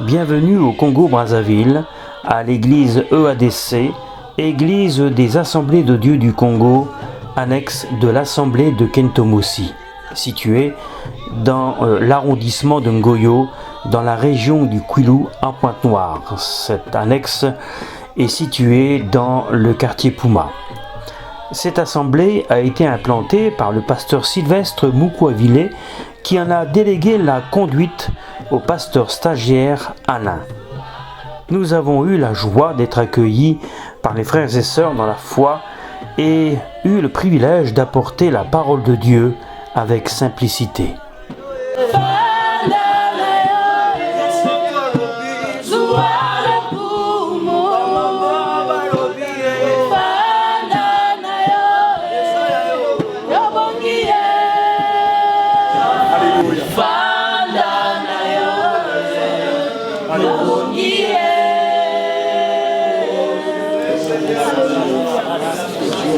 Bienvenue au Congo-Brazzaville, à l'église EADC, église des Assemblées de Dieu du Congo, annexe de l'Assemblée de Kentomosi, située dans l'arrondissement de Ngoyo, dans la région du Kwilu en Pointe-Noire. Cette annexe est située dans le quartier Puma. Cette assemblée a été implantée par le pasteur Sylvestre Mukwavile, qui en a délégué la conduite au pasteur stagiaire Alain. Nous avons eu la joie d'être accueillis par les frères et sœurs dans la foi et eu le privilège d'apporter la parole de Dieu avec simplicité.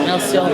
Merci en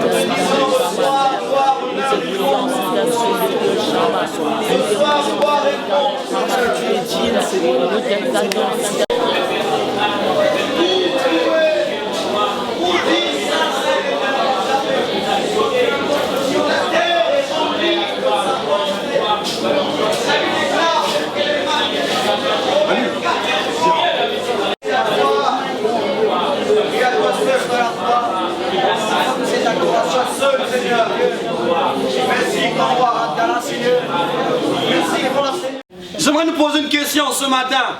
J'aimerais nous poser une question ce matin.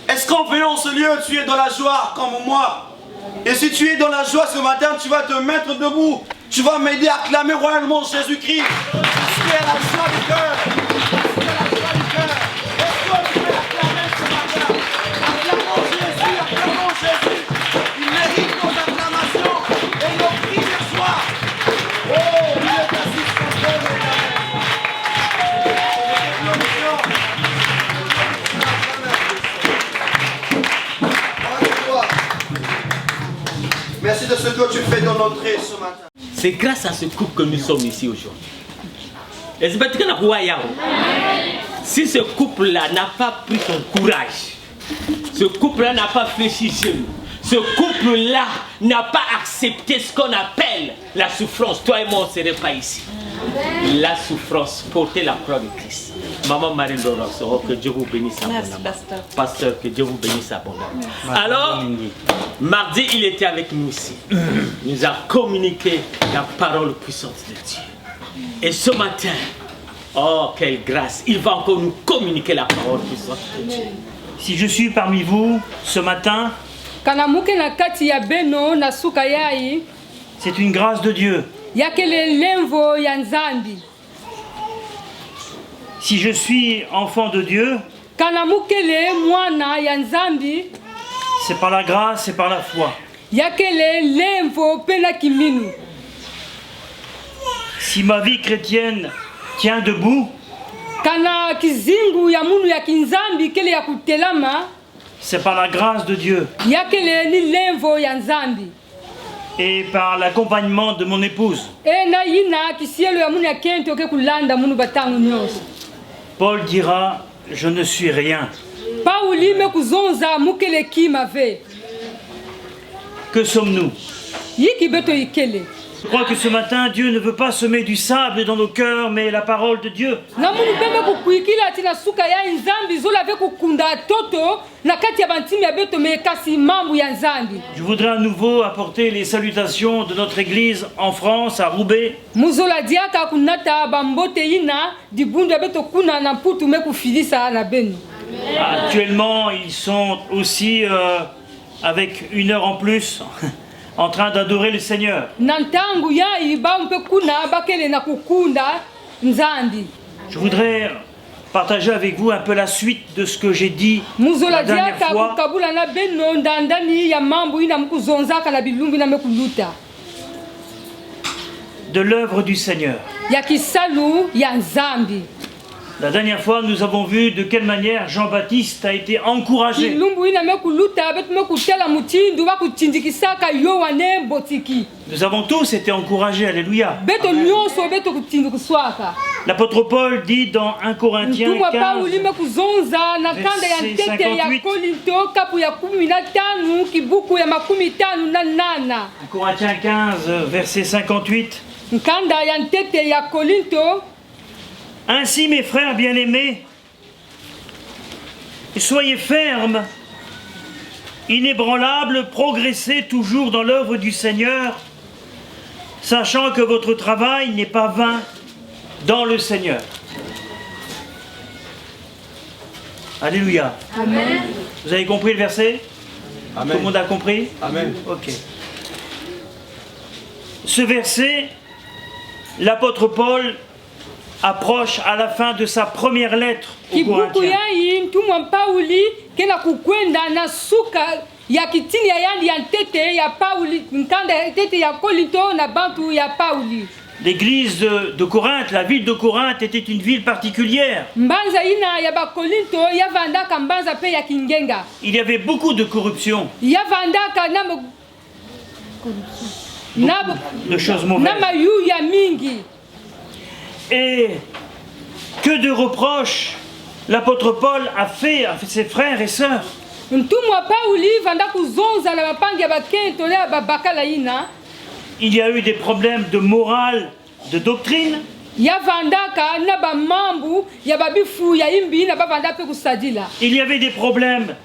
Est-ce qu'en venant en ce lieu, tu es dans la joie comme moi? Et si tu es dans la joie ce matin, tu vas te mettre debout. Tu vas m'aider à acclamer royalement Jésus-Christ. Tu es la joie du cœur. Tu es la joie du cœur. Est-ce que tu peux acclamer ce matin? Acclamons Jésus, acclamons Jésus. Il mérite nos acclamations et nos cris de joie. Oh, il est assis sur le trône. Merci de ce que tu fais dans notre ce matin. C'est grâce à ce couple que nous sommes ici aujourd'hui. Si ce couple-là n'a pas pris son courage, ce couple-là n'a pas fléchi genou, ce couple-là n'a pas accepté ce qu'on appelle la souffrance, toi et moi on ne serait pas ici. La souffrance, porter la croix de Christ. Maman Marie-Laurence, oh, que Dieu vous bénisse abondamment. Pasteur. Pasteur, que Dieu vous bénisse abondamment. Alors, mardi, il était avec nous ici. Il nous a communiqué la parole puissante de Dieu. Et ce matin, oh, quelle grâce, il va encore nous communiquer la parole puissante de Dieu. Si je suis parmi vous ce matin, c'est une grâce de Dieu. Si je suis enfant de Dieu, c'est par la grâce et par la foi. Si ma vie chrétienne tient debout, c'est par la grâce de Dieu et par l'accompagnement de mon épouse. Paul dira, je ne suis rien. Que sommes-nous? Je crois que ce matin, Dieu ne veut pas semer du sable dans nos cœurs, mais la parole de Dieu. Je voudrais à nouveau apporter les salutations de notre église en France, à Roubaix. Actuellement, ils sont aussi avec une heure en plus en train d'adorer le Seigneur. Je voudrais partager avec vous un peu la suite de ce que j'ai dit la dernière fois. De l'œuvre du Seigneur. La dernière fois, nous avons vu de quelle manière Jean-Baptiste a été encouragé. Nous avons tous été encouragés, alléluia. L'apôtre Paul dit dans 1 Corinthiens Mtumwa 15, Pauli mekuzonza na kanda ya verset ntete ya 58. Korinto kapu ya 15 kibuku ya 58. 1 Corinthiens 15, verset 58. Nkanda ya ntete ya Korinto. Ainsi, mes frères bien-aimés, soyez fermes, inébranlables, progressez toujours dans l'œuvre du Seigneur, sachant que votre travail n'est pas vain dans le Seigneur. Alléluia. Amen. Vous avez compris le verset? Amen. Tout le monde a compris? Amen. Ok. Ce verset, l'apôtre Paul approche à la fin de sa première lettre aux Kibuku Corinthiens. yayi mtumwa Pauli kena kukwenda na suka ya kitini ya yandi ya ntete ya Pauli nkanda ya ntete ya Korinto na bantu ya Pauli. L'église de Corinthe, la ville de Corinthe était une ville particulière. Mbanza ina ya Bakorinto yavandaka mbanza pe ya kingenga. Il y avait beaucoup de corruption, Yavandaka de choses na mauvaises. mayu ya mingi. Et que de reproches l'apôtre Paul a fait à ses frères et sœurs. Mtumwa Pauli vanda kuzonza na bapangi ya bakento na babakala ina. Il y a eu des problèmes de morale, de doctrine. Yavandaka na bamambu ya babifu ya imbi na bavanda pe kusadila. Il y avait des problèmes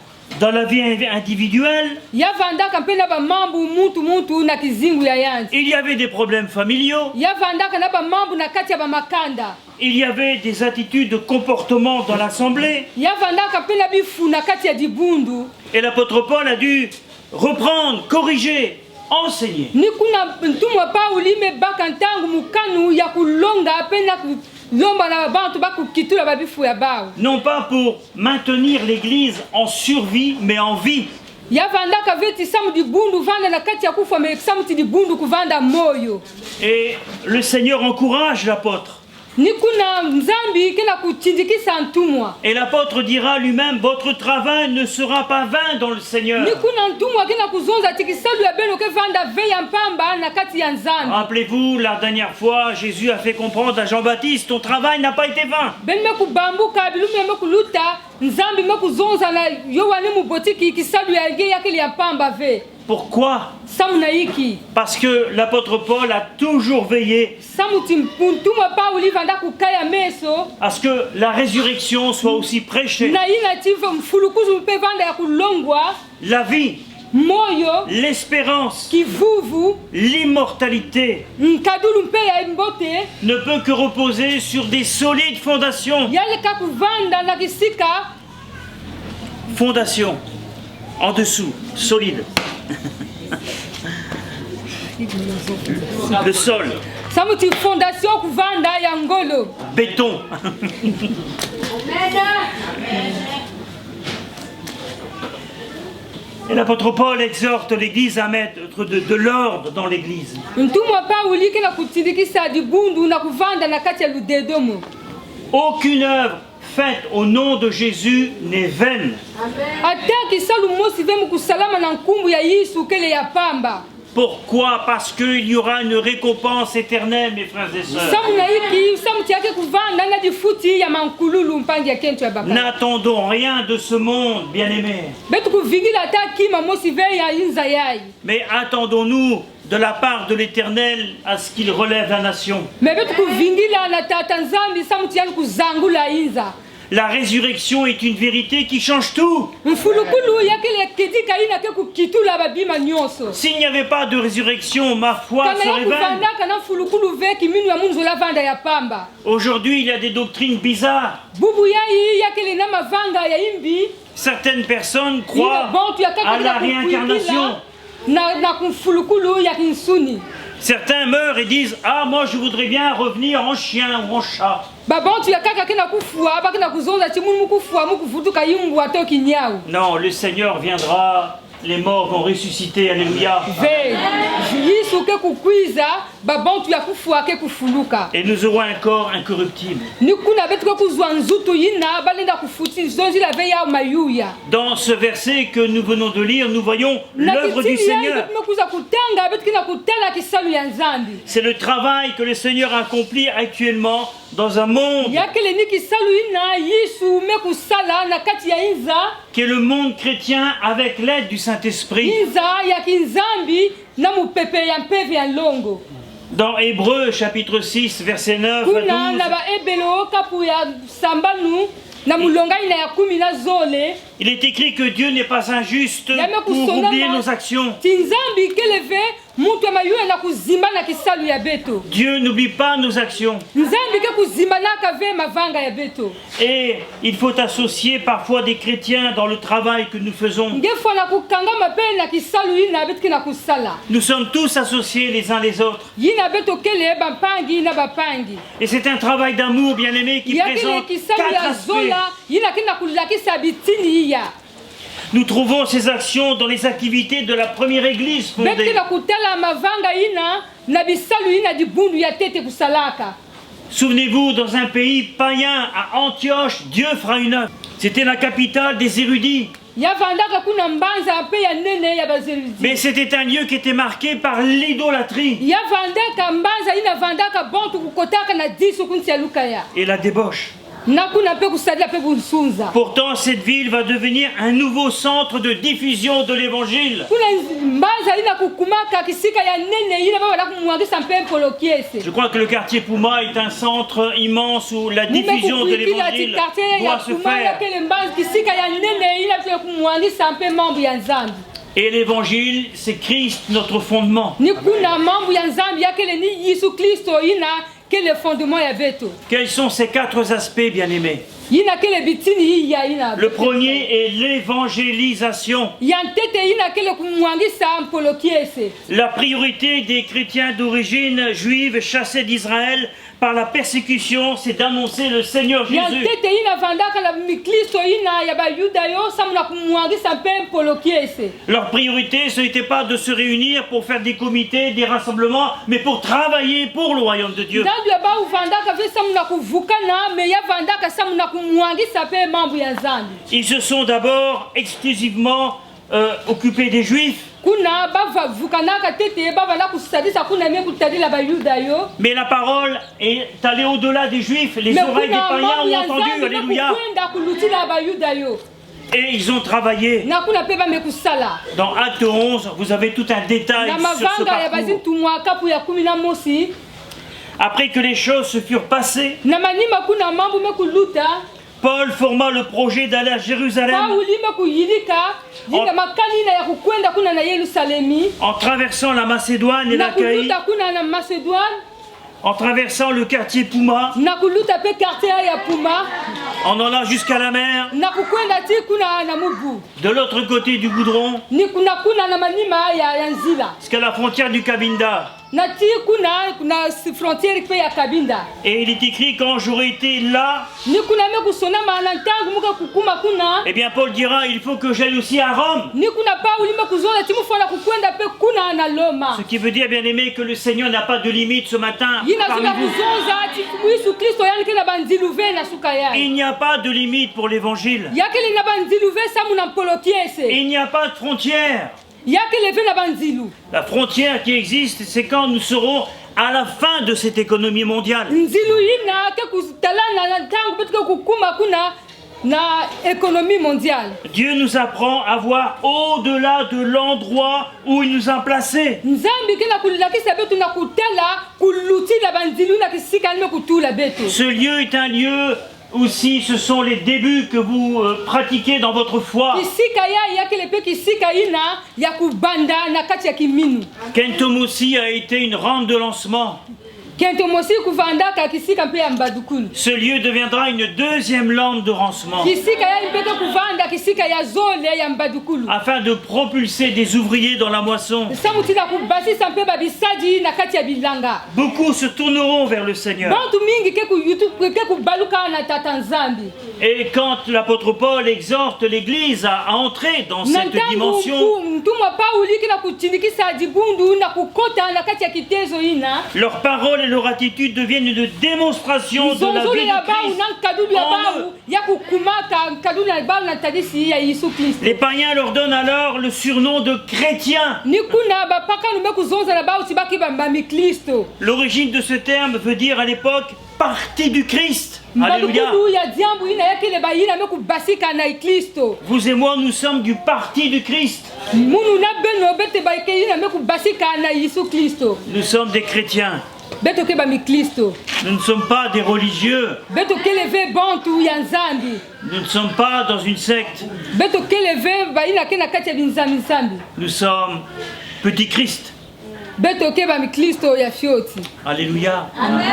dans la vie individuelle. Yavandaka mpe na bamambu muntu na kizingu ya yanzi. Il y avait des problèmes familiaux. Yavandaka na bamambu na kati ya bamakanda. Il y avait des attitudes de comportement dans l'assemblée. Yavandaka mpe na bifu na kati ya dibundu. Et l'apôtre Paul a dû reprendre, corriger, enseigner. Ni kuna mtumwa Pauli mebaka ntangu mukanu ya kulonga pe na kulomba na bantu bakukitula babifu ya bao. Non pas pour maintenir l'église en survie, mais en vie. Yavandaka veti samu dibundu vanda na kati ya kufa me samu ti dibundu kuvanda moyo. Et le Seigneur encourage l'apôtre. Ni kuna nzambi kena kutindikisa ntumwa. Et l'apôtre dira lui-même, votre travail ne sera pas vain dans le Seigneur. Ni kuna ntumwa kena kuzonza tikisalu ya beno ke vanda ve ya mpamba na kati ya nzambi. Rappelez-vous, la dernière fois, Jésus a fait comprendre à Jean-Baptiste, ton travail n'a pas été vain. Ben me kubambuka bilume me kuluta nzambi me kuzonza na yowane mubotiki kisalu ya ge yakili ya mpamba ve. Pourquoi? Samu na iki. Parce que l'apôtre Paul a toujours veillé Samu timpuntumwa Pauli vanda kukaya meso. à ce que la résurrection soit aussi prêchée. Na ina tiva mfulukuzu mpe vanda ya kulongwa. La vie, Moyo l'espérance, kivuvu l'immortalité nkadulu mpe ya mbote ne peut que reposer sur des solides fondations. yaleka kuvanda na kisika Fondations, en dessous, solides. Le sol, samuti fondation kuvanda ya ngolo. béton. Et l'apôtre Paul exhorte l'église à mettre de l'ordre dans l'église. Mtumwa Pauli kena kutindikisa dibundu na kuvanda na kati ya ludedomo. Aucune œuvre faite au nom de Jésus n'est vaine. Ata kisalu mosi vemu kusalama na nkumbu ya Yesu kele ya pamba. Pourquoi? Parce qu'il y aura une récompense éternelle, mes frères et sœurs. Samu na iki samu tiake kuvanda na difuti ya mankululu mpangi ya kentu ya baka. N'attendons rien de ce monde, bien-aimés. Betu kuvingila ata kima mosi ve ya inza yai. Mais attendons-nous de la part de l'Éternel à ce qu'il relève la nation. Me betu kuvingila na tata nzambi samu tiake kuzangula inza. La résurrection est une vérité qui change tout. Mfulukulu yakele kedika ina ke kukitula babima nyonso. S'il n'y avait pas de résurrection, ma foi serait vaine. Kana kana mfulukulu veki minu ya munzu la vanda ya pamba. Aujourd'hui, il y a des doctrines bizarres. Bubu yai yakele na mavanga ya imbi. Certaines personnes croient à la réincarnation. Na kumfulukulu ya kinsuni. Certains meurent et disent « Ah, moi je voudrais bien revenir en chien ou en chat ». Non, le Seigneur viendra, les morts vont ressusciter, alléluia. Et nous aurons un corps incorruptible. Dans ce verset que nous venons de lire, nous voyons l'œuvre du Seigneur. C'est le travail que le Seigneur accomplit actuellement dans un monde yakele ni kisalu ina yisu me kusala na kati ya inza qui est le monde chrétien avec l'aide du Saint-Esprit. inza ya kinzambi na mupepe ya mpevi ya longo Dans Hébreux chapitre 6 verset 9 à kuna 12, na ba ebelo kapu ya sambanu na mulonga ina ya 10 na zole il est écrit que Dieu n'est pas injuste Yame pour kusonama. oublier nos actions. tinzambi keleve mutu amayuya na kuzimba na kisalu ya beto Dieu n'oublie pas nos actions. nzambi ke kuzimba na kave mavanga ya beto Et il faut associer parfois des chrétiens dans le travail que nous faisons. ngefo na kukanga mape na kisalu ina beto kina kusala Nous sommes tous associés les uns les autres. yina beto kele bampangi na bapangi Et c'est un travail d'amour, bien-aimé, qui yakele présente kisalu 4 ya aspects. zola yina kina kulakisa bitini iya Nous trouvons ces actions dans les activités de la première église beto fondée. kina kutala mavanga ina na bisalu ina dibundu ya tete kusalaka Souvenez-vous, dans un pays païen, à Antioche, Dieu fera une œuvre. C'était la capitale des érudits. yavandaka kuna mbanza mpe ya nene ya bazeridi Mais c'était un lieu qui était marqué par l'idolâtrie yavandaka mbanza inavandaka bontu kukotaka na diso kunsi ya lukaya et la débauche. na kuna mpe kusalila mpe bunsunza Pourtant, cette ville va devenir un nouveau centre de diffusion de l'évangile. kuna mbanza ina kukumaka kisika ya nene ina babala kumwangisa mpe mpolo kiese Je crois que le quartier Pouma est un centre immense où la diffusion de l'évangile doit se faire. yakele mbanza kisika ya nene ina mpe kumwangisa mpe mambo ya nzambi Et l'évangile, c'est Christ, notre fondement. ni kuna mambo ya nzambi yakele ni yesu kristo ina kele fondement ya beto Quels sont ces 4 aspects, bien-aimés? ina kele bitini iya ina Le premier est l'évangélisation. ya ntete ina kele kumwangisa mpolo kiese La priorité des chrétiens d'origine juive chassés d'Israël par la persécution, c'est d'annoncer le Seigneur ya Jésus. ntete ina vandaka na mikristo ina ya bayuda yo samuna kumwangisa mpe mpolo kiese Leur priorité, ce n'était pas de se réunir pour faire des comités, des rassemblements, mais pour travailler pour le royaume de Dieu. ndandu ya bauvandaka ve samuna kuvukana me ya vandaka samuna kumwangisa mpe mambo ya nzambi Ils se sont d'abord exclusivement occupés des Juifs, kuna bavukanaka tete bavala kusadisa kuna me kutadila bayuda yo mais la parole est allée au-delà des Juifs. Les me oreilles des kuna païens mambo ont ya entendu, nzambi alléluia, nakukwenda kulutila bayuda yo et ils ont travaillé. na kuna mpe bamekusala Dans Acte 11, vous avez tout un détail na sur ce mavanga ya parcours. bazintumwa kapu ya 11 Après que les choses se furent passées, na manima kuna mambo me kuluta Paul forma le projet d'aller à Jérusalem pauli me kuyilika yinga makani na ya kukwenda kuna na yerusalemi en traversant la Macédoine et na l'Achaïe, kuluta kuna na macedoine en traversant le quartier Pouma, na kuluta mpe quartier ya puma en allant jusqu'à la mer, na kukwenda ti kuna na mubu de l'autre côté du goudron, ni kuna na manima ya nzila jusqu'à la frontière du Cabinda. na ti kuna frontiere mpe ya kabinda Et il est écrit, quand j'aurai été là, ni kuna me kusonama na ntango muka kukuma kuna eh bien Paul dira, il faut que j'aille aussi à Rome. ni kuna pauli me kuzola ti mufala kukwenda mpe kuna na loma Ce qui veut dire, bien aimé, que le Seigneur n'a pas de limite ce matin yina parmi zila vous. kuzonza ti yesu kristo yanike na banzilu ve na suka yaye Il n'y a pas de limite pour l'évangile. yakele na banzilu ve samu na mpolo kiese Il n'y a pas de frontière. yakele ve na banzilu La frontière qui existe, c'est quand nous serons à la fin de cette économie mondiale. nzilu yina ke kutalana na ntango mpe tuke kukuma kuna na économie mondiale Dieu nous apprend à voir au-delà de l'endroit où il nous a placés. nzambi ke na kulakisa betu na kutala kulutila banzilu na kisika nime kutula betu Ce lieu est un lieu aussi, ce sont les débuts que vous pratiquez dans votre foi. kisika ya yakele mpe kisika ina ya kubanda na kati ya kiminu Kentomosi a été une rampe de lancement. kento mosi kuvandaka kisika mpe ya mbadukulu Ce lieu deviendra une deuxième lampe de lancement kisika ya mpeke kuvanda kisika ya zole ya mbadukulu afin de propulser des ouvriers dans la moisson. samutina kubasisa mpe babisadi na kati ya bilanga Beaucoup se tourneront vers le Seigneur. bantu mingi ke kubaluka na tata nzambi Et quand l'apôtre Paul exhorte l'Église à entrer dans na cette ntango dimension, mtumwa pauli ke na kutindikisa dibundu na kukota na kati ya kitezo ina leurs paroles et leur attitude deviennent une démonstration de la nzonzolo vie ya de bawu Christ na nkadulu ya en bawu eux. ya kukumaka nkadulu ya bawu na tadisi ya yesu kristo Les païens leur donnent alors le surnom de chrétiens. ni kuna bapakanu be kuzonza na bawu ti baki bambami kristo L'origine de ce terme veut dire à l'époque partie du Christ. Alléluia. Mbalukudu ya diambu ina yake le bayina me kubasika na Kristo. Vous et moi, nous sommes du parti du Christ. Munu na beno bete bayike ina me kubasika na Yesu Kristo. Nous sommes des chrétiens. Beto ke ba mi Kristo. Nous ne sommes pas des religieux. Beto ke leve bantu ya nzambi. Nous ne sommes pas dans une secte. Beto ke leve bayina ke na kati ya binzambi nzambi. Nous sommes petit Christ. Beto ke ba mi Kristo ya fioti. Alléluia. Amen.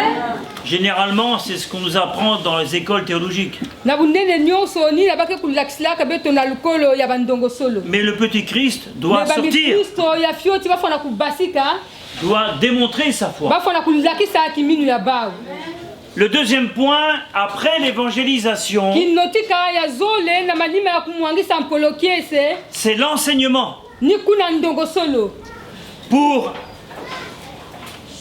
Généralement, c'est ce qu'on nous apprend dans les écoles théologiques. Na bunene nyonso ni na bake kulakisila ka beto na lukolo ya bandongo solo. Mais le petit Christ doit Me ba mi sortir, Kristo ya fioti ba fona kubasika. doit démontrer sa foi. Ba fona kulakisa kiminu ya bao. Le deuxième point, après l'évangélisation, Kinotika ya zole na malima ya kumwangisa mpolokiese c'est l'enseignement ni kuna ndongo solo. pour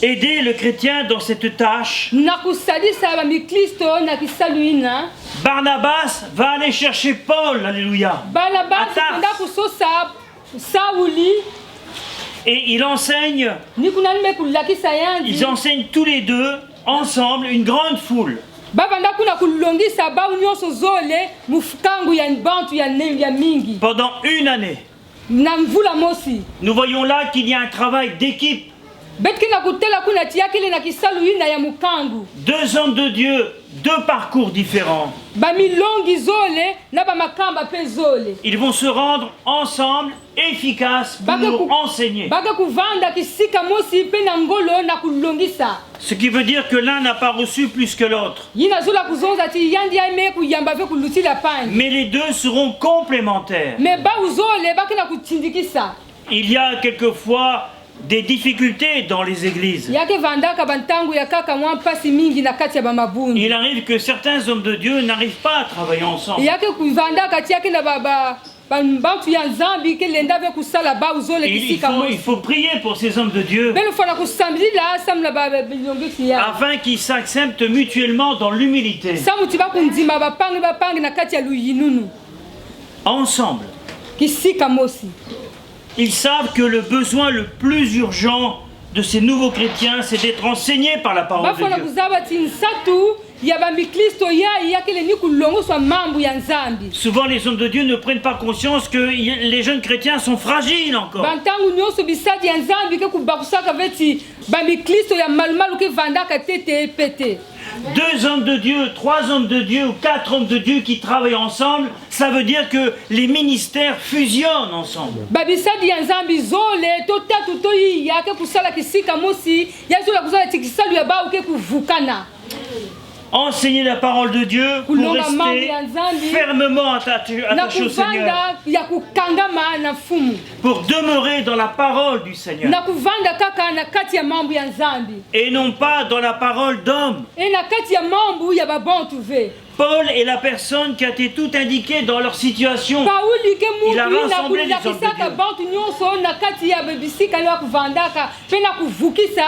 aider le chrétien dans cette tâche. Na kusadisa ba mi Kristo na kisaluina. Barnabas va aller chercher Paul, alléluia, Balabasi à Tars. kunda kusosa Sauli Et il enseigne, ni kuna nime kulakisa yandi. ils enseignent tous les deux, ensemble, une grande foule. Babanda kuna kulongisa ba nyonso zole mufukangu ya bantu ya mingi. Pendant une année, Na mvula mosi. nous voyons là qu'il y a un travail d'équipe. Betki na kutela kuna tiakile na kisaluina ya mukangu. Deux hommes de Dieu, deux parcours différents. Ba milongi zole na ba makamba pe zole. Ils vont se rendre ensemble, efficaces, pour enseigner. Baka kuvanda kisika mosi pe na ngolo na kulongisa. Ce qui veut dire que l'un n'a pas reçu plus que l'autre. Yina zola kuzonza ti yandi ya me kuyamba ve kuluti la pani. Mais les deux seront complémentaires. Me ba uzole baki na kutindikisa. Il y a quelquefois des difficultés dans les églises. Yake vandaka bantangu ya kaka mwa pasi mingi na kati ya ba mabundu. Il arrive que certains hommes de Dieu n'arrivent pas à travailler ensemble. Yake kuvandaka tiake na baba bantu ya nzambi ke lenda ve kusala ba uzole kisika Il mosi. faut prier pour ces hommes de Dieu Belo fana kusambili la samla ba bilongisi ya. afin qu'ils s'acceptent mutuellement dans l'humilité. Samu tiba kundima bapangi na kati ya luyinunu. Ensemble. Kisika mosi. Ils savent que le besoin le plus urgent de ces nouveaux chrétiens, c'est d'être enseignés par la parole Bafana de Dieu. kuzaba ti nsatu ya ba mikristo ya yakele ni kulongoswa mambu ya nzambi. Souvent, les hommes de Dieu ne prennent pas conscience que les jeunes chrétiens sont fragiles encore. Bantangu nyonso bisadi ya nzambi ke kubakusaka veti ba mikristo ya malumalu ke vandaka tete pete. Deux hommes de Dieu, trois hommes de Dieu ou quatre hommes de Dieu qui travaillent ensemble, ça veut dire que les ministères fusionnent ensemble. Babisadi ya nzambi zole to tatu to yi ya ke kusala kisika mosi ya zola kusala tikisalu ya ba ke kuvukana. Enseigner la parole de Dieu pour Kulonga mambo rester ya nzambi fermement attaché na au Seigneur, kuvanda ya kukangama na fumu. pour demeurer dans la parole du Seigneur Na kuvanda kaka na kati ya mambo ya nzambi. et non pas dans la parole d'homme. E na kati ya mambo ya babontu ve. Paul est la personne qui a été tout indiquée dans leur situation. Pauli ke Il a mutu na rassemblé les hommes de kulakisaka Dieu. bantu nyonso na kati ya bebisika ya kuvandaka pe na kuvukisa.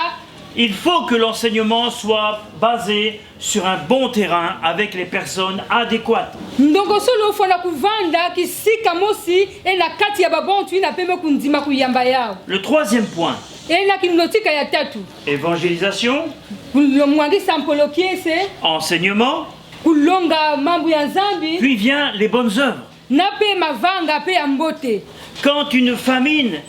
Il faut que l'enseignement soit basé sur un bon terrain avec les personnes adéquates. Ndongo solo fona kuvanda kisika mosi e na kati ya babontu ina peme kundima kuyamba yao. Le troisième point, E na kinotika ya tatu. évangélisation, Kulomwangisa mpolokiese, enseignement, kulonga mambo ya nzambi, puis vient les bonnes œuvres. na pe mavanga pe ya mbote. Quand une famine,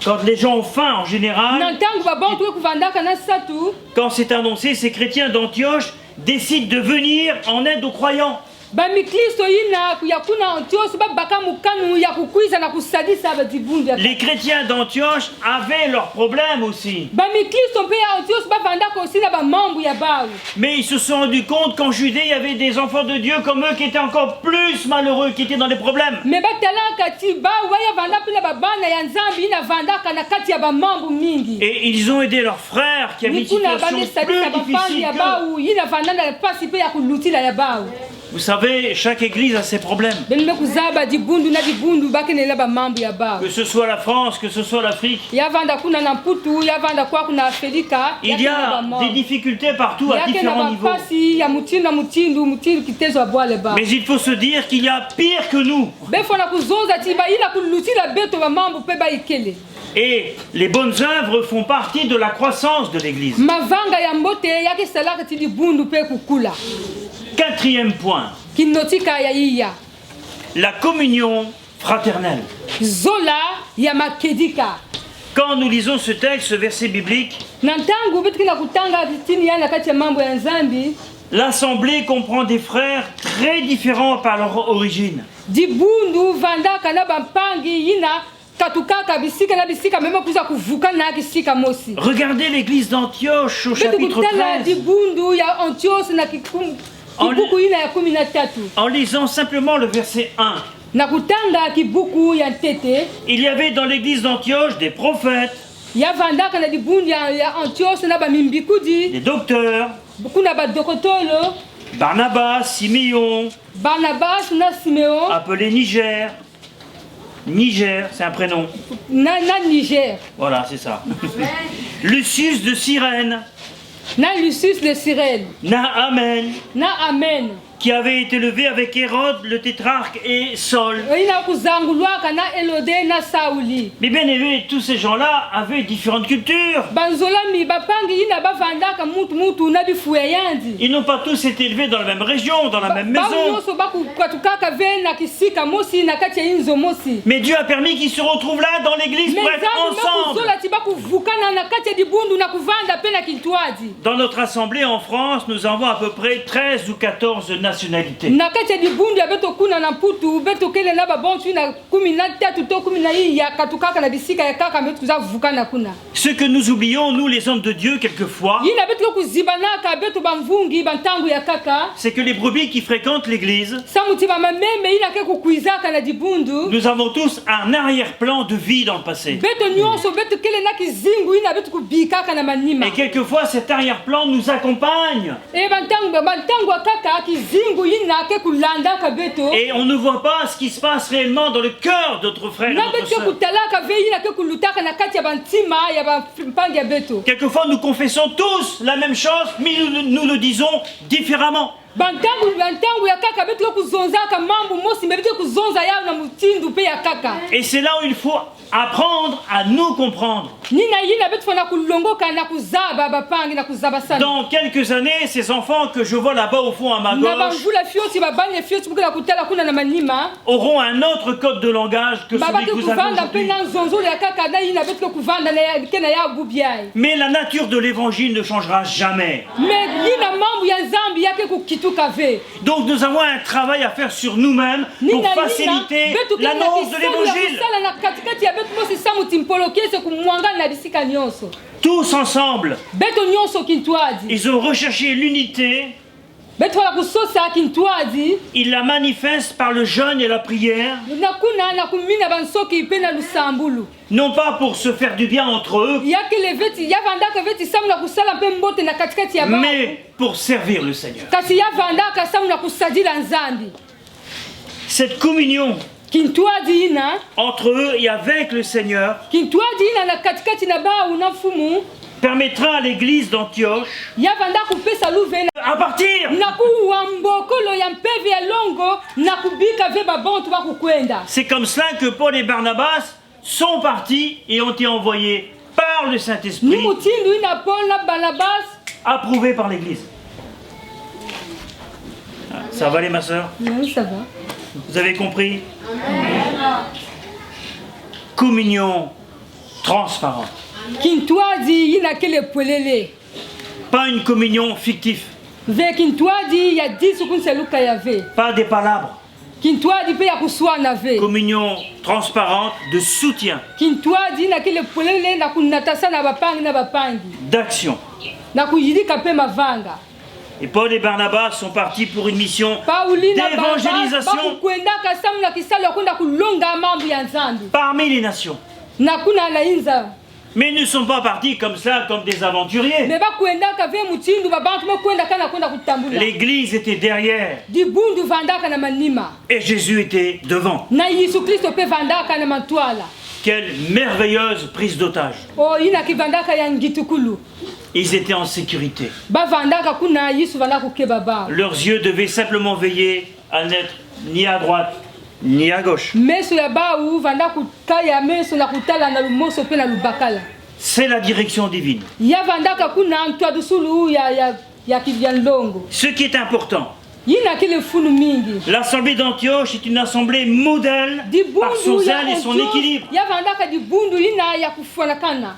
quand les gens ont faim en général, Na ntango babontu e kuvandaka na satu, quand c'est annoncé, ces chrétiens d'Antioche décident de venir en aide aux croyants. ba mikristo ina ya kuna Antioche babaka mukanu ya kukwiza na kusadisa badibundu ya. Les chrétiens d'Antioche avaient leurs problèmes aussi. Ba mikristo pe ya Antioche bavandaka aussi na ba mambo ya bao. Mais ils se sont rendus compte qu'en Judée, il y avait des enfants de Dieu comme eux qui étaient encore plus malheureux, qui étaient dans des problèmes. Me batalaka ti ba waya vanda pe na babana ya nzambi ina vandaka na kati ya ba mambo mingi. Et ils ont aidé leurs frères qui avaient une Nikuna situation bande sadisa plus bafandi difficile ya qu'eux. bao ina vandana pasi pe ya kulutila ya bao. Vous savez, chaque église a ses problèmes. Benime kuzaba dibundu na dibundu bakenela ba mambo ya bao. Que ce soit la France, que ce soit l'Afrique. Ya vanda kuna na Mputu, ya vanda kwa kuna Afrika. Il y a des difficultés partout à différents niveaux. Pasi ya mutindu na mutindu kitezo abwale ba. Mais il faut se dire qu'il y a pire que nous. Befona kuzonza ti ba ina kulutila beto ba mambo pe ba ikele. Et les bonnes œuvres font partie de la croissance de l'Église. mavanga ya mbote yake salaka ti libundu mpe kukula. Quatrième point, Kinotika ya iya. la communion fraternelle. Zola ya makedika. Quand nous lisons ce texte, ce verset biblique, Nantangu betu kina kutanga tini ya nakati ya mambo ya nzambi. l'assemblée comprend des frères très différents par leur origine. Dibundu vandaka na bampangi yina katukaka bisika na bisika mema kuza kuvuka na kisika mosi. Regardez l'église d'Antioche au chapitre 13. Dibundu ya Antioche na kibuku yina ya 13. En lisant simplement le verset 1, Na kutanga kibuku ya tete. il y avait dans l'église d'Antioche des prophètes, Ya vandaka na dibundu ya Antioche na bamimbikudi. des docteurs, Kuna badokotolo. Barnabas, Simeon, Barnabas na Simeon. appelé Niger. Niger, c'est un prénom. Na Niger. Voilà, c'est ça. Lucius de Cyrène, Na Lucius de Cyrène. Naaman, Na Amen. qui avait été élevé avec Hérode, le tétrarque, et Saul. Ina kuzangulwaka na Elode na Sauli. Mais bien aimé, tous ces gens-là avaient différentes cultures. Banzolami bapangi ina bavandaka mutu na bifuya yandi. Ils n'ont pas tous été élevés dans la même région, dans la même maison. Banyoso bakukatukaka ve na kisika mosi na kati ya inzo mosi. Mais Dieu a permis qu'ils se retrouvent là dans l'église pour être ensemble. Mezazola ti bakuvukana na kati ya dibundu na kuvanda pe na kintwazi. Dans notre assemblée en France, nous avons à peu près 13 ou 14 nationalités. Na kati ya dibundu ya beto kuna na mputu beto kele na babontu na 13 to 10 ya katukaka na bisika ya kaka metu kuza vukana kuna. Ce que nous oublions, nous les hommes de Dieu, quelquefois, Yina beto kuzibanaka beto bamvungi bantangu ya kaka. c'est que les brebis qui fréquentent l'église, Samuti bamameme ina ke kukuizaka na dibundu. nous avons tous un arrière-plan de vie dans le passé. Beto nyonso beto kele na kizingu ina beto kubikaka na manima. Et quelquefois, cet arrière-plan nous accompagne. E bantangu ya kaka kizingu ina ke kulandaka beto. Et on ne voit pas ce qui se passe réellement dans le cœur de notre frère et Na notre beto sœur. kutalaka ve ina ke kulutaka na kati ya bantima ya bampangi ya beto. Quelquefois, nous confessons tous la même chose, mais nous le disons différemment. Bantangu ya kaka beto kuzonzaka mambo mosi beto kuzonza yao na mutindu pe ya kaka. Et c'est là où il faut apprendre à nous comprendre. Nina yina beto fana kulongoka na kuzaba bapangi na kuzaba sana. Dans quelques années, ces enfants que je vois là-bas au fond à ma Na gauche bamvula fioti babanye fioti bukela kutala kuna na manima. auront un autre code de langage que celui Baba que ke vous avez kuvanda pe aujourd'hui. na nzonzo ya kaka na yina beto kuvanda na ya kena ya bubiai. Mais la nature de l'évangile ne changera jamais. Mais yina mambo ya nzambi yake kukituka ve. Donc nous avons un travail à faire sur nous-mêmes pour faciliter l'annonce de l'évangile. Na katikati ya beto mosi samuti mpolokese kumwanga na bisika nyonso. Tous ensemble, Beto nyonso kintwazi. ils ont recherché l'unité. Beto la kusosa kintwazi. Ils la manifestent par le jeûne et la prière, Na kuna na kumina bansoki pe na lusambulu. non pas pour se faire du bien entre eux, Yake le veti yavandaka veti samu na kusala pe mbote na katikati ya ba. mais pour servir le Seigneur. Kasi yavandaka samu na kusadila nzambi. Cette communion Kintwazi ina. entre eux et avec le Seigneur Kintwazi ina na katikati na ba unafumu. permettra à l'église d'Antioche Yavandaka kupesa luvena. à partir. Na kuwambokolo ya mpeve ya longo na kubika ve babontu bakukwenda. C'est comme cela que Paul et Barnabas sont partis et ont été envoyés par le Ni Saint-Esprit, mutindu ina Paul na Barnabas. approuvés par l'église. Ah, ça va aller ma soeur? Oui, ça va. Vous avez compris? Communion transparente. Kintwazi ina kele pwelele. Pas une communion fictive. Ve kintwazi ya 10 kunseluka ya ve. Pas des palabres. Kintwazi pe ya kuswana ve. Communion transparente de soutien, Kintwazi na kele pwelele na kunatasa na bapangi. d'action. Na kuyidika pe mavanga. Et Paul et Barnabas sont partis pour une mission Paulina d'évangélisation bakukwendaka samu na kisalo kwenda kulonga mambo ya nzambi. parmi les nations. Na kuna na inza. Mais ils ne sont pas partis comme ça, comme des aventuriers. Me bakwendaka ve mutindu babantu bakwenda kana kwenda kutambula. L'église était derrière Dibundu vandaka na manima. et Jésus était devant. Na Yesu Kristo pe vandaka na mantwala. Quelle merveilleuse prise d'otage. O ina kivandaka ya ngitukulu. Ils étaient en sécurité. Bavandaka kuna Yesu vandaka kebaba. Leurs yeux devaient simplement veiller à n'être ni à droite ni à gauche. meso ya bau vanda kukaya meso na kutala na lumoso pe na lubakala. C'est la direction divine. Ya vandaka kuna ntwa dusulu ya kivyanlongo. Ce qui est important, Yina kile funu mingi. l'assemblée d'Antioche est une assemblée modèle par son zèle et son équilibre. Ya vandaka di bundu ina ya kufuanakana.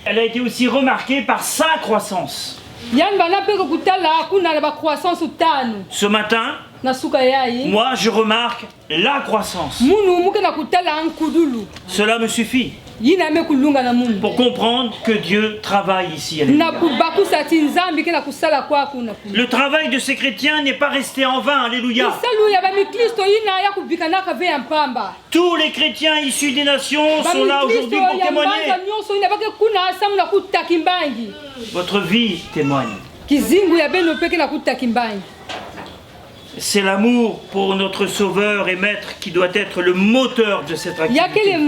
Elle a été aussi remarquée par sa croissance. Yani bana pe kutala kuna na ba croissance tano. Ce matin, Na suka yayi. moi je remarque la croissance. Munu muke na kutala ankudulu. Cela me suffit Yina me kulunga na munu. pour comprendre que Dieu travaille ici. à Na l'Église. kubakusa tinzambi ke na kusala kwa kuna. Le travail de ces chrétiens n'est pas resté en vain, alléluia. Salu ya ba mikristo yina ya kubikanaka ve ya mpamba. Tous les chrétiens issus des nations sont là aujourd'hui pour témoigner. nyonso ina bake kuna asamu na kutakimbangi. Votre vie témoigne. Kizingu ya beno peke na kutakimbangi. C'est l'amour pour notre Sauveur et Maître qui doit être le moteur de cette Ya activité. kele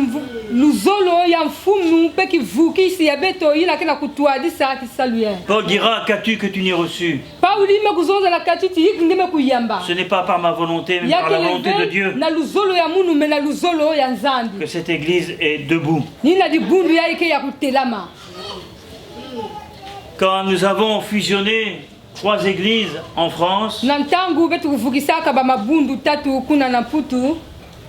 luzolo ya mfumu pe kivukisi ya beto ina kena kutuadisa kisalu ya. Paul dira, qu'as-tu que tu n'aies reçu? Pauli me kuzonza la katiti yiki ngeme kuyamba. Ce n'est pas par ma volonté, mais Ya par la volonté de Dieu na luzolo ya munu me na luzolo ya nzambi. que cette Église est debout. Nina di bundu ya ike ya kutelama. Quand nous avons fusionné 3 églises en France, Na ntangu betu kuvukisaka ba mabundu tatu kuna na putu.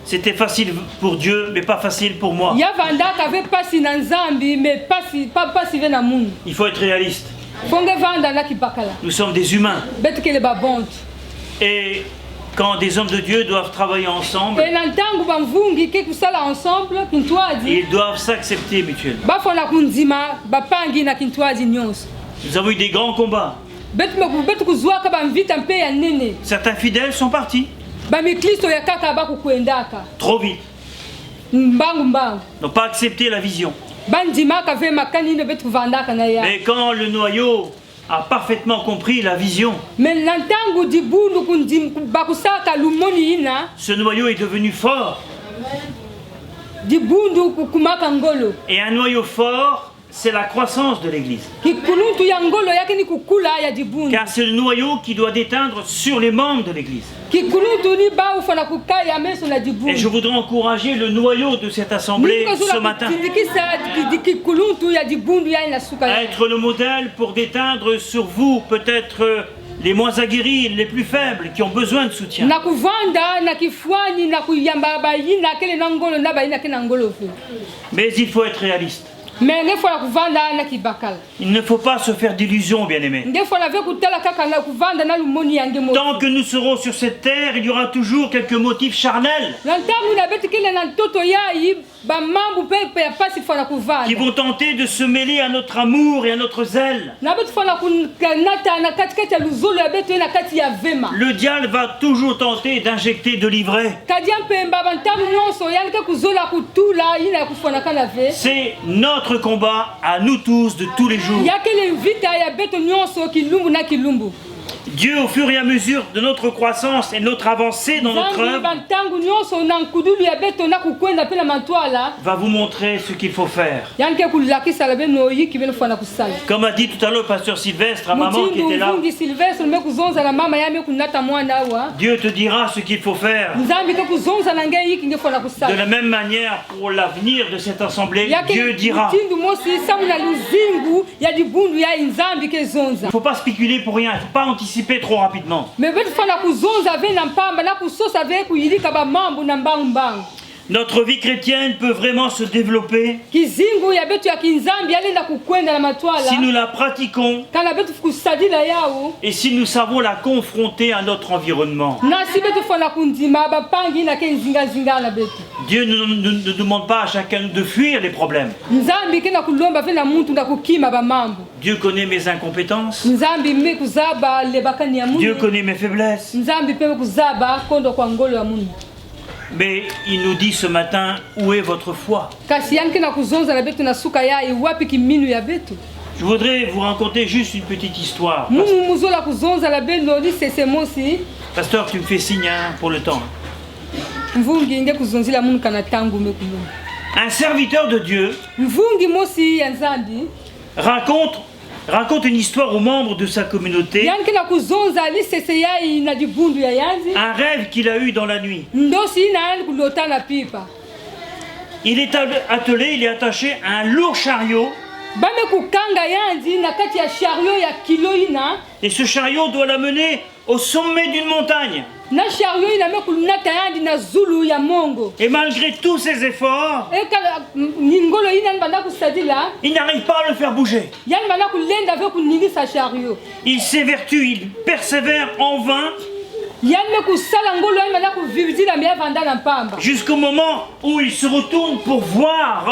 c'était facile pour Dieu, mais pas facile pour moi. Ya vandaka ve pasi na nzambi me pasi pa pasi ve na munu. Il faut être réaliste. Fonge vanda na kibakala. Nous sommes des humains. Betu kele ba bontu. Et quand des hommes de Dieu doivent travailler ensemble, E na ntangu ba mvungi ke kusala ensemble kintwazi. ils doivent s'accepter mutuellement. Bafona kunzima bapangi na kintwazi nyonso. Nous avons eu des grands combats. Betu kuzwaka ba mvita mpe ya nene. Certains fidèles sont partis Ba mikristo ya kaka bakukwendaka. trop vite, Mbangu. n'ont pas accepté la vision. Bandimaka ve makani ne betu vandaka na ya. Mais quand le noyau a parfaitement compris la vision, Mais na ntangu di bundu kundim bakusaka lumoni ina. ce noyau est devenu fort. Di bundu kukumaka ngolo. Et un noyau fort, c'est la croissance de l'Église. Kikuluntu ya ngolo yake ni kukula ya di bundu. Car c'est le noyau qui doit déteindre sur les membres de l'Église. Kikuluntu ni ba ufana kukaya meso na di bundu. Et je voudrais encourager le noyau de cette assemblée ce matin Kikuluntu ya di bundu ya ina suka. à être le modèle pour déteindre sur vous peut-être les moins aguerris, les plus faibles, qui ont besoin de soutien. Na kuvanda na kifuani na kuyamba ba yina kele na ngolo na ba yina kele na ngolo fe. Mais il faut être réaliste. Mais ngefona kuvanda na kibakala. Il ne faut pas se faire d'illusions, bien-aimés. Ngefona ve kutala kaka na kuvanda na lumoni yange mo. Tant que nous serons sur cette terre, il y aura toujours quelques motifs charnels Na ntangu na beti kele na toto yayi ba mambu pe ya pasi fona qui kuvanda. vont tenter de se mêler à notre amour et à notre zèle. Na beti fona kunata na katikati ya luzolo ya beto na kati ya vema. Le diable va toujours tenter d'injecter de l'ivraie. Kadia mpemba bantamu nyonso yani ke kuzola kutula ina kufona kana ve. C'est notre combat à nous tous de tous les jours. Ya kele vita ya beto nyonso kilumbu na kilumbu. Dieu, au fur et à mesure de notre croissance et notre avancée dans notre Zambi œuvre, bantangu nyonso na nkudulu ya beto na kukwenda pe na mantwala. va vous montrer ce qu'il faut faire. Yani ke kulakisa la beno yiki beno fona kusala. Comme a dit tout à l'heure le pasteur Sylvestre à maman qui était là, Mvungi Sylvestre me kuzonza na mama ya me kunata mwana wa. Dieu te dira ce qu'il faut faire. Nzambi ke kuzonza na ngai yiki nge fona De kusala. la même manière, pour l'avenir de cette assemblée, Ya ke Dieu dira. mutindu mosi samu na luzingu ya dibundu ya nzambi ke zonza. Il ne faut pas spéculer pour rien, il ne faut pas anticiper trop rapidement. Me betu fona kuzonza ve na mpamba na kusosa ve kuyilika ba mambu na mbangu. Notre vie chrétienne peut vraiment se développer Kizingu ya betu ya kinzambi yalenda kukwenda na matwala. si nous la pratiquons Kana betu kusadila yao. et si nous savons la confronter à notre environnement. Na si betu fona kundima bapangi na ke nzinga na betu. Dieu ne demande pas à chacun de fuir les problèmes. Nzambi ke na kulomba ve na muntu na kukima ba mambu. Dieu connaît mes incompétences. Nzambi me kuzaba lebakani ya mungu. Dieu connaît mes faiblesses. Nzambi pe kuzaba kondo kwa ngolo ya mungu. Mais il nous dit ce matin, où est votre foi? Kasi yani ke na kuzonza na betu na suka ya iwapi kiminu ya betu. Je voudrais vous raconter juste une petite histoire. Mungu muzola kuzonza la beno ni sese mosi. Pasteur, tu me fais signe hein, pour le temps. Mvungi nge kuzonzila mungu kana tangu me kulomba. Un serviteur de Dieu Mvungi mosi ya nzambi raconte raconte une histoire aux membres de sa communauté, yani kena kuzonza lisese yai na dibundu ya yanzi un rêve qu'il a eu dans la nuit. ndosi ina yani kulota na pipa Il est attelé, il est attaché à un lourd chariot, bame kukanga yanzi na kati ya chariot ya kilo ina et ce chariot doit l'amener au sommet d'une montagne. na chariot ina me kulunata yandi na zulu ya mongo Et malgré tous ses efforts, eka ningolo ina ni banda kusadila il n'arrive pas à le faire bouger. yani banda kulenda ve kuningisa chariot Il s'évertue, il persévère en vain, yani me kusala ngolo yani banda kuvivizila me vanda na mpamba jusqu'au moment où il se retourne pour voir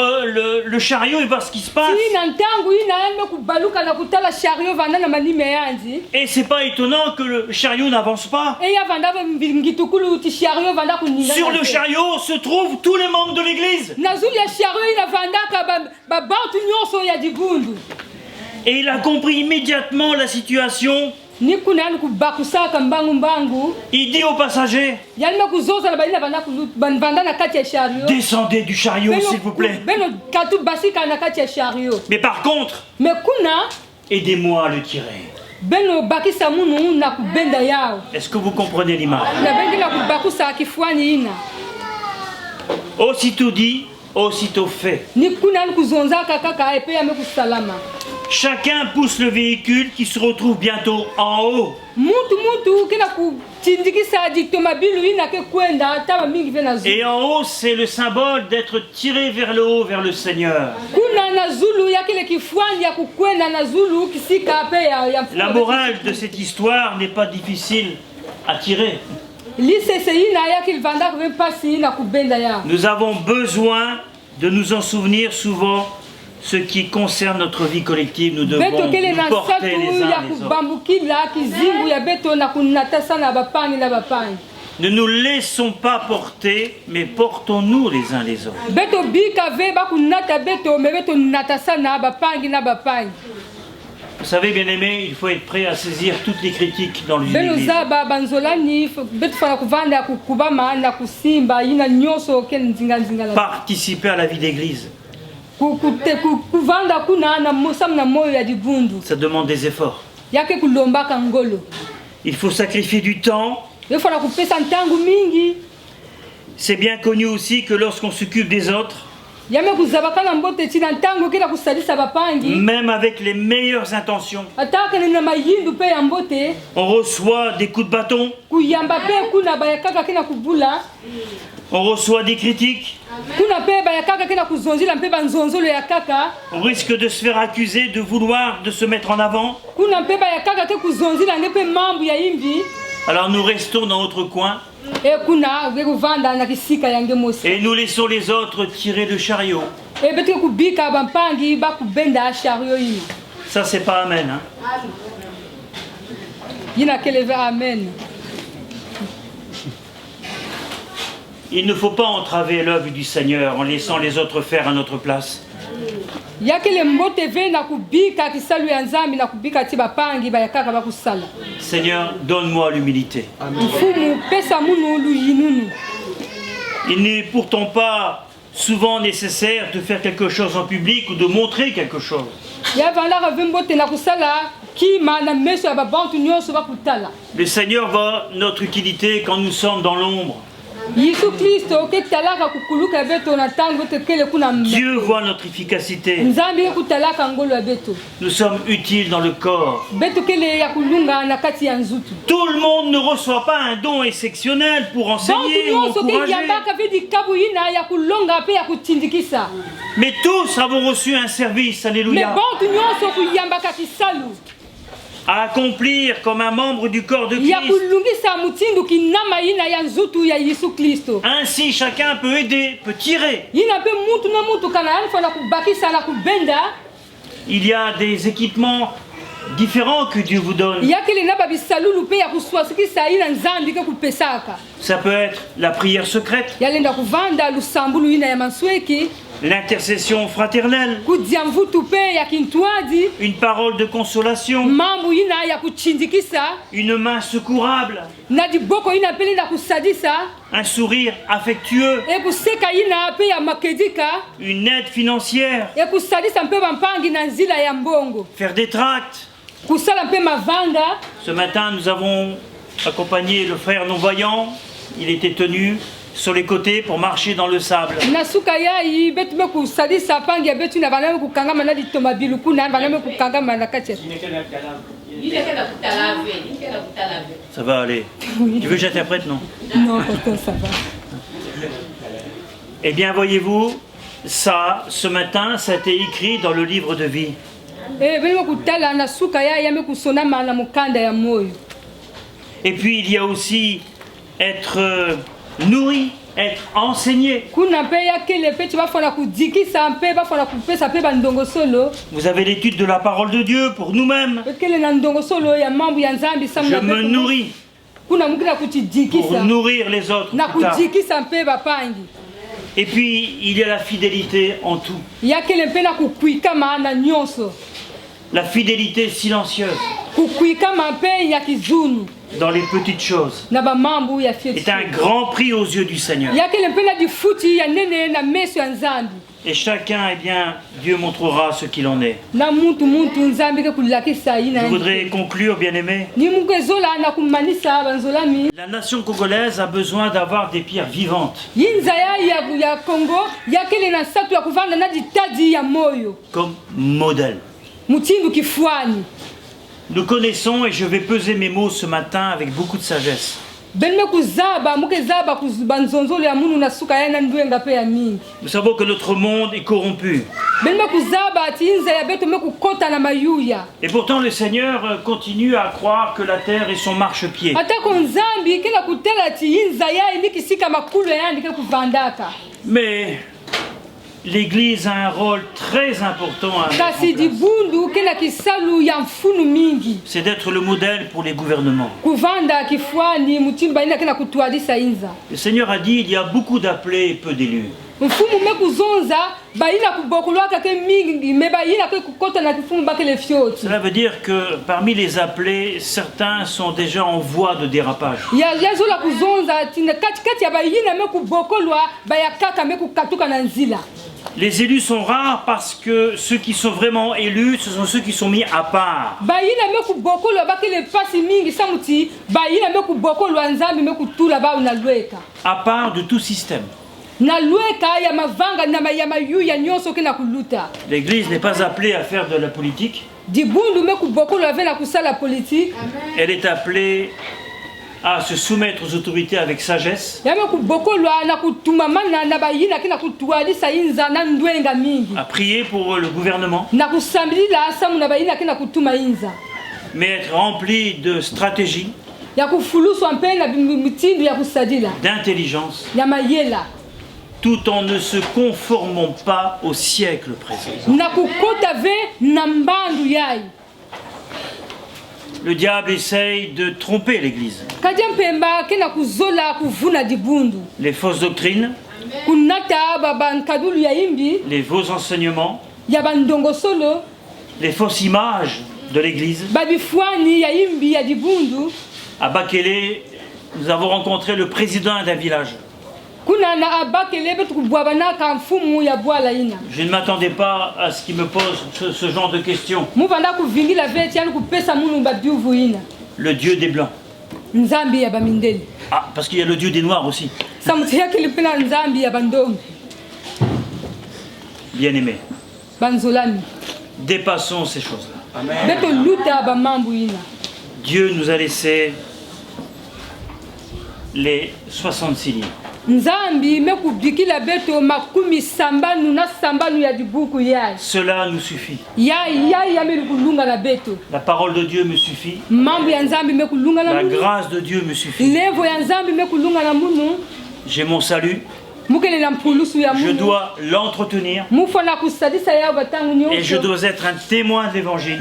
le chariot et voir ce qui se passe. ti na ntangu ina yani me kubaluka na kutala chariot vanda na malime yanzi Et c'est pas étonnant que le chariot n'avance pas. eya vanda ve ngitukulu ti chariot vanda kuninga Sur le chariot se trouvent tous les membres de l'église. na zulu ya chariot ina vandaka babantu nyonso ya dibundu Et il a compris immédiatement la situation. ni kuna yani kubakusaka mbangu Il dit aux passagers, yani me kuzoza na balina vanda na kati ya chariot descendez du chariot s'il vous plaît. beno katu basika na kati ya chariot Mais par contre, me kuna aidez-moi à le tirer. beno bakisa munu na kubenda yao Est-ce que vous comprenez l'image? na bengi na kubakusa kifuani ina Aussitôt dit, aussitôt fait. ni kuna yani kuzonzaka kaka epe yame kusalama Chacun pousse le véhicule qui se retrouve bientôt en haut. mutu kena kutindikisa diktomabilu ina ke kwenda taba mingi ve na zulu Et en haut, c'est le symbole d'être tiré vers le haut, vers le Seigneur. kuna na zulu ya kile kifuani ya kukwenda na zulu kisika pe ya La morale de cette histoire n'est pas difficile à tirer. lisese ina ya kile vanda kuve pasi ina kubenda ya Nous avons besoin de nous en souvenir souvent. Ce qui concerne notre vie collective, nous devons beto kele na nous porter nsatu les ya uns les autres. kubambukila kizingu ya beto na kunatasa na bapangi na bapangi Ne nous laissons pas porter, mais portons-nous les uns les autres. beto bika ve bakunata beto me beto natasa na bapangi na bapangi Vous savez, bien aimés, il faut être prêt à saisir toutes les critiques dans l'Église. beno za banzolani beto fana kuvanda kukubama na kusimba ina nyonso ke nzinga la Participer à la vie d'Église, kuvanda kuna na mosamu na moyo ya dibundu ça demande des efforts. yake kulombaka ngolo Il faut sacrifier du temps. yofana kupesa ntangu mingi C'est bien connu aussi que lorsqu'on s'occupe des autres, yame kuzabaka na mbote tina ntango kila kusalisa bapangi même avec les meilleures intentions, ataka na mayindu pe ya mbote on reçoit des coups de bâton, kuyamba pe kuna bayakaka kina kubula on reçoit des critiques, kuna pe bayakaka kina kuzonzila mpe banzonzolo ya kaka on risque de se faire accuser de vouloir de se mettre en avant. kuna mpe bayakaka ke kuzonzila nge pe mambu ya imbi Alors nous restons dans notre coin e kuna ke kuvanda na kisika yange mosi et nous laissons les autres tirer le chariot. e bete ke kubika bampangi bakubenda chariot ina Ça, c'est pas amen. Hein? yina keleve amen Il ne faut pas entraver l'œuvre du Seigneur en laissant les autres faire à notre place. yakele mbote ve na kubika kisalu ya nzambi na kubika ti bapangi bayakaka bakusala Seigneur, donne-moi l'humilité. mfumu pesa munu luyinunu Il n'est pourtant pas souvent nécessaire de faire quelque chose en public ou de montrer quelque chose. ya vandaka ve mbote na kusala kima na meso ya babantu nyonso bakutala Le Seigneur voit notre utilité quand nous sommes dans l'ombre. yesu kristo ke talaka kukuluka beto na ntango bete kele kuna Dieu voit notre efficacité. nzambi ke kutalaka ngolo ya beto Nous sommes utiles dans le corps. beto kele ya kulunga na kati ya nzutu Tout le monde ne reçoit pas un don exceptionnel pour bantu enseigner ou nyonso ke encourager. yambaka ve dikabu ina ya kulonga mpe ya kutindikisa Mais tous avons reçu un service, me alléluia, bantu nyonso kuyambaka kisalu à accomplir comme un membre du corps de ya Christ. kulungisa mutindu kinama ina ya nzutu ya yesu kristo Ainsi, chacun peut aider, peut tirer. yina mpe mutu na mutu kana yani fana kubakisa na kubenda Il y a des équipements différents que Dieu vous donne. yakele na babisalulu mpe ya kuswasikisa ina nzambi ke kupesaka Ça peut être la prière secrète, yalenda kuvanda lusambulu ina ya mansweki l'intercession fraternelle, kudia mvutu pe ya kintwadi, une parole de consolation, mambo ina ya kuchindikisa, une main secourable, na diboko ina pele na kusadisa, un sourire affectueux, e kuseka ina pe ya makedika, une aide financière, e kusadisa mpe bampangi na nzila ya mbongo, faire des tracts. kusala mpe mavanga. Ce matin, nous avons accompagné le frère non-voyant. Il était tenu sur les côtés pour marcher dans le sable. Na suka yai betu me kusadisa pangi ya betu na baname kukangama na litoma biluku na baname kukangama na kati. Ça va aller. Tu veux que j'interprète, non? Non, pourtant ça va. Eh bien, voyez-vous, ça, ce matin, ça a été écrit dans le livre de vie. Eh beli kutala na suka yai ya me kusona na mukanda ya moyo. Et puis, il y a aussi être nourri, être enseigné. Kuna pe ya kele pe tu va fona kudikisa mpe ba fona kupesa pe bandongo solo. Vous avez l'étude de la parole de Dieu pour nous-mêmes. Kele na ndongo solo ya mambo ya nzambi samu. Je me nourris kuna mukila kutidikisa. Pour nourrir les autres. Na kudikisa mpe bapangi. Et puis, il y a la fidélité en tout. Ya kele mpe na kukwika maana nyonso. La fidélité silencieuse. Kukwika mpe ya kizunu. Dans les petites choses. Est un grand prix aux yeux du Seigneur. Et chacun, eh bien, Dieu montrera ce qu'il en est. Je voudrais conclure, bien-aimés. La nation congolaise a besoin d'avoir des pierres vivantes. Comme modèle. Nous connaissons, et je vais peser mes mots ce matin avec beaucoup de sagesse. Nous savons que notre monde est corrompu. Et pourtant le Seigneur continue à croire que la terre est son marchepied. Mais l'Église a un rôle très important à mettre en place. C'est d'être le modèle pour les gouvernements. Le Seigneur a dit il y a beaucoup d'appelés et peu d'élus. Cela veut dire que parmi les appelés, certains sont déjà en voie de dérapage. Les élus sont rares parce que ceux qui sont vraiment élus, ce sont ceux qui sont mis à part. À part de tout système. L'Église n'est pas appelée à faire de la politique. Elle est appelée à se soumettre aux autorités avec sagesse, à prier pour le gouvernement, mais être rempli de stratégie, d'intelligence, tout en ne se conformant pas au siècle présent. Le diable essaye de tromper l'Église. Les fausses doctrines, les faux enseignements, les fausses images de l'Église. À Bakele, nous avons rencontré le président d'un village. Je ne m'attendais pas à ce qu'il me pose ce genre de questions. Le Dieu des Blancs. Ah, parce qu'il y a le Dieu des Noirs aussi. Bien-aimés, dépassons ces choses-là. Dieu nous a laissé les 66 livres. Cela nous suffit. La parole de Dieu me suffit. La grâce de Dieu me suffit. J'ai mon salut. Je dois l'entretenir. Et je dois être un témoin de l'évangile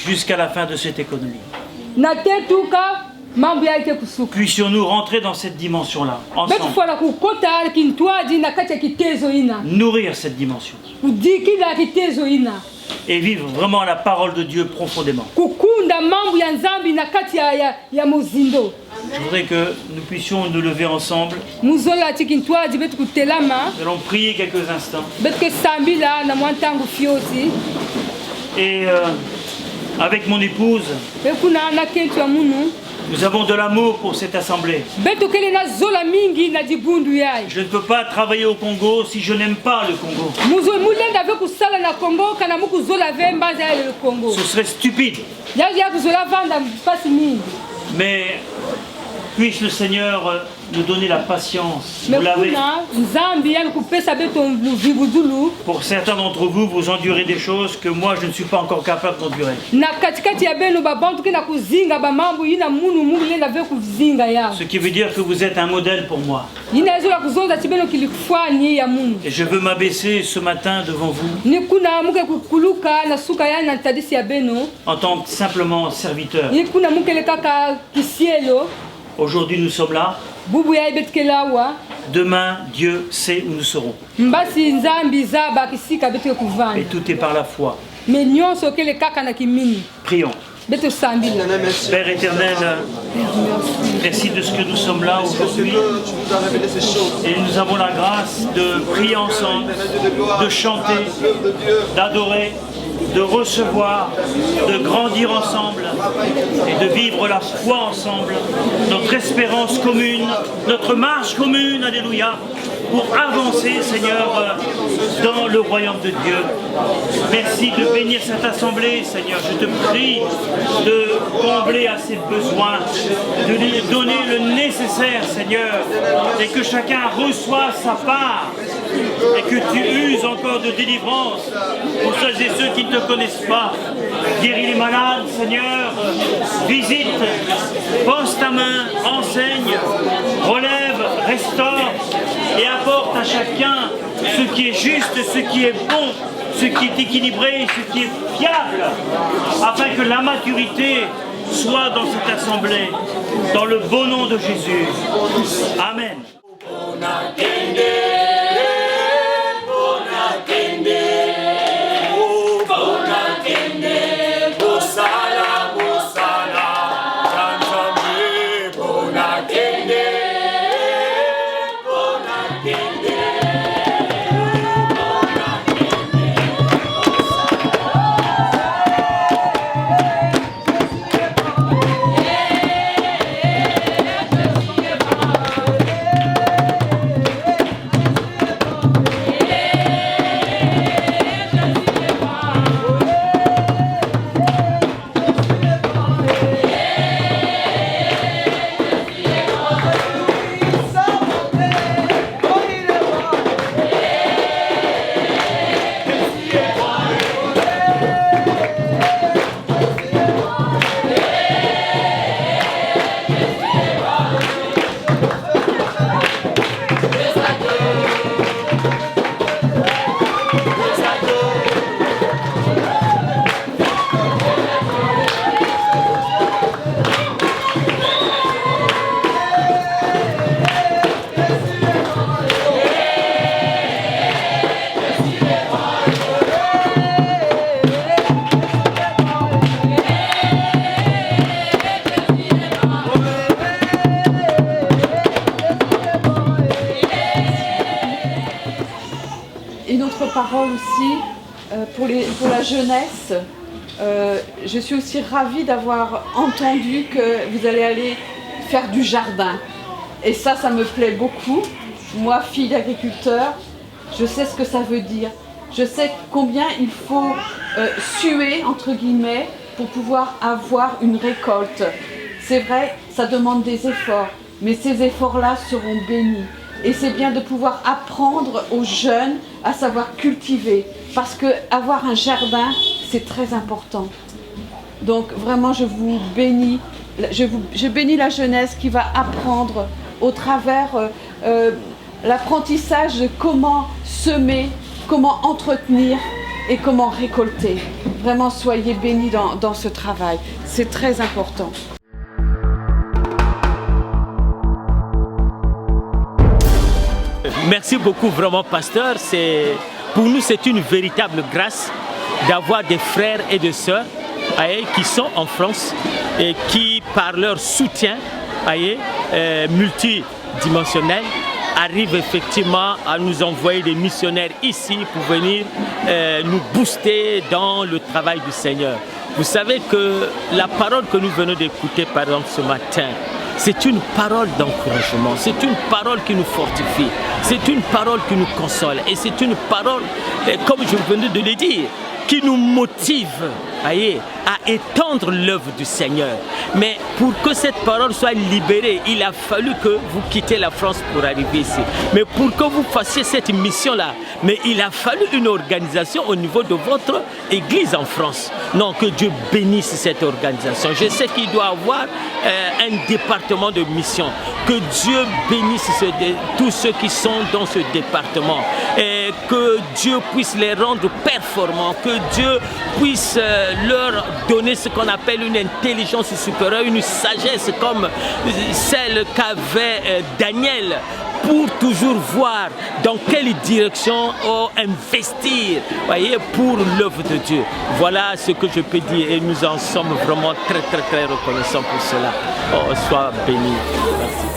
jusqu'à la fin de cette économie. Puissions-nous rentrer dans cette dimension-là, ensemble. Nourrir cette dimension. Et vivre vraiment la parole de Dieu profondément. Je voudrais que nous puissions nous lever ensemble. Nous allons prier quelques instants. Et avec mon épouse, nous avons de l'amour pour cette assemblée. Je ne peux pas travailler au Congo si je n'aime pas le Congo. Ce serait stupide. Mais puisse le Seigneur nous donner la patience. Vous l'avez. Pour certains d'entre vous, vous endurez des choses que moi je ne suis pas encore capable d'endurer. Ce qui veut dire que vous êtes un modèle pour moi. Et je veux m'abaisser ce matin devant vous en tant que simplement serviteur. Aujourd'hui nous sommes là. Demain, Dieu sait où nous serons. Et tout est par la foi. Prions. Père éternel, merci de ce que nous sommes là aujourd'hui. Et nous avons la grâce de prier ensemble, de chanter, d'adorer, de recevoir, de grandir ensemble et de vivre la foi ensemble, notre espérance commune, notre marche commune, alléluia, pour avancer, Seigneur, dans le royaume de Dieu. Merci de bénir cette assemblée, Seigneur. Je te prie de combler à ses besoins, de lui donner le nécessaire, Seigneur, et que chacun reçoive sa part, et que tu uses encore de délivrance pour celles et ceux qui ne te connaissent pas. Guéris les malades, Seigneur, visite, pose ta main, enseigne, relève, restaure, et apporte à chacun ce qui est juste, ce qui est bon, ce qui est équilibré, ce qui est fiable, afin que la maturité soit dans cette assemblée, dans le beau nom de Jésus. Amen. Parole aussi pour la jeunesse. Je suis aussi ravie d'avoir entendu que vous allez aller faire du jardin. Et ça me plaît beaucoup. Moi, fille d'agriculteur, je sais ce que ça veut dire. Je sais combien il faut suer, entre guillemets, pour pouvoir avoir une récolte. C'est vrai, ça demande des efforts, mais ces efforts-là seront bénis. Et c'est bien de pouvoir apprendre aux jeunes à savoir cultiver, parce que avoir un jardin, c'est très important. Donc vraiment, je vous bénis, je bénis la jeunesse qui va apprendre au travers l'apprentissage de comment semer, comment entretenir et comment récolter. Vraiment, soyez bénis dans ce travail, c'est très important. merci beaucoup vraiment, pasteur. Pour nous, c'est une véritable grâce d'avoir des frères et des sœurs qui sont en France et qui, par leur soutien multidimensionnel, arrivent effectivement à nous envoyer des missionnaires ici pour venir nous booster dans le travail du Seigneur. Vous savez que la parole que nous venons d'écouter, par exemple, ce matin, c'est une parole d'encouragement, c'est une parole qui nous fortifie, c'est une parole qui nous console et c'est une parole, comme je venais de le dire, qui nous motive à étendre l'œuvre du Seigneur. Mais pour que cette parole soit libérée, il a fallu que vous quittiez la France pour arriver ici. Mais pour que vous fassiez cette mission-là, mais il a fallu une organisation au niveau de votre église en France. Non, que Dieu bénisse cette organisation. Je sais qu'il doit avoir un département de mission. Que Dieu bénisse tous ceux qui sont dans ce département. Et que Dieu puisse les rendre performants. Que Dieu puisse leur donner ce qu'on appelle une intelligence supérieure, une sagesse comme celle qu'avait Daniel, pour toujours voir dans quelle direction investir, pour l'œuvre de Dieu. Voilà ce que je peux dire et nous en sommes vraiment très reconnaissants pour cela. Sois béni. Merci.